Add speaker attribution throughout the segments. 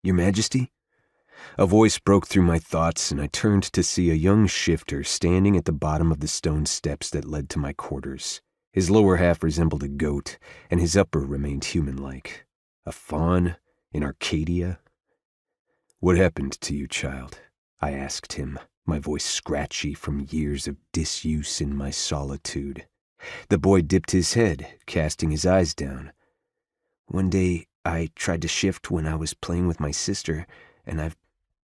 Speaker 1: Your Majesty? A voice broke through my thoughts, and I turned to see a young shifter standing at the bottom of the stone steps that led to my quarters. His lower half resembled a goat, and his upper remained human-like. A faun in Arcadia? What happened to you, child? I asked him, my voice scratchy from years of disuse in my solitude. The boy dipped his head, casting his eyes down. One day, I tried to shift when I was playing with my sister, and I've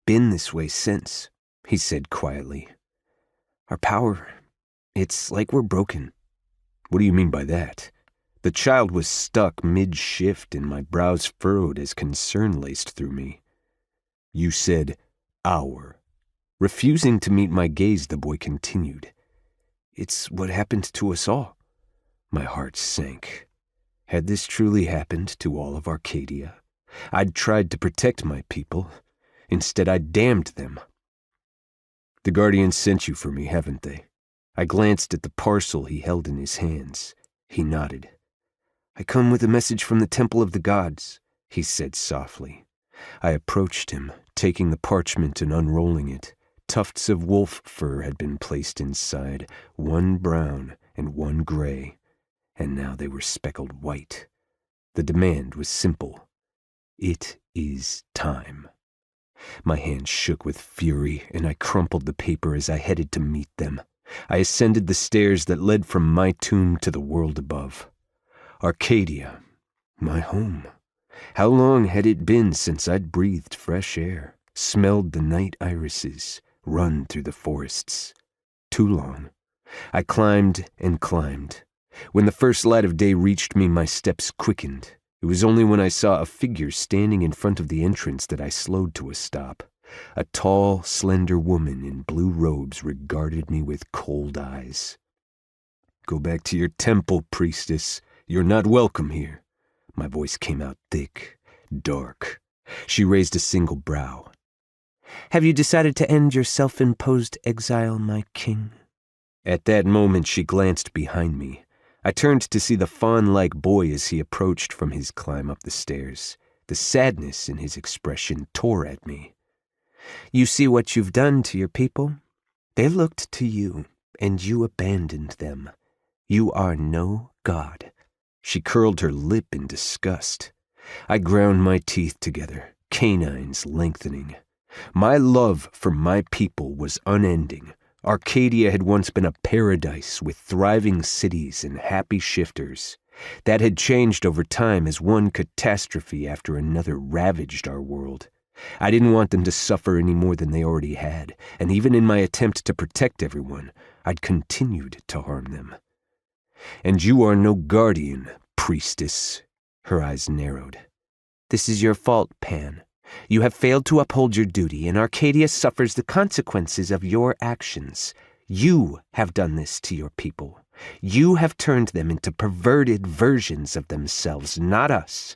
Speaker 1: been this way since, he said quietly. Our power, it's like we're broken. What do you mean by that? The child was stuck mid-shift, and my brows furrowed as concern laced through me. You said, our. Refusing to meet my gaze, the boy continued. It's what happened to us all. My heart sank. Had this truly happened to all of Arcadia? I'd tried to protect my people. Instead, I damned them. The Guardians sent you for me, haven't they? I glanced at the parcel he held in his hands. He nodded. I come with a message from the Temple of the Gods, he said softly. I approached him, taking the parchment and unrolling it. Tufts of wolf fur had been placed inside, one brown and one gray, and now they were speckled white. The demand was simple. It is time. My hand shook with fury, and I crumpled the paper as I headed to meet them. I ascended the stairs that led from my tomb to the world above. Arcadia, my home. How long had it been since I'd breathed fresh air, smelled the night irises, run through the forests? Too long. I climbed and climbed. When the first light of day reached me, my steps quickened. It was only when I saw a figure standing in front of the entrance that I slowed to a stop. A tall, slender woman in blue robes regarded me with cold eyes. Go back to your temple, priestess. You're not welcome here. My voice came out thick, dark. She raised a single brow. Have you decided to end your self-imposed exile, my king? At that moment, she glanced behind me. I turned to see the fawn-like boy as he approached from his climb up the stairs. The sadness in his expression tore at me. You see what you've done to your people? They looked to you, and you abandoned them. You are no god. She curled her lip in disgust. I ground my teeth together, canines lengthening. My love for my people was unending. Arcadia had once been a paradise with thriving cities and happy shifters. That had changed over time as one catastrophe after another ravaged our world. I didn't want them to suffer any more than they already had, and even in my attempt to protect everyone, I'd continued to harm them. And you are no guardian, priestess. Her eyes narrowed. This is your fault, Pan. You have failed to uphold your duty, and Arcadia suffers the consequences of your actions. You have done this to your people. You have turned them into perverted versions of themselves, not us.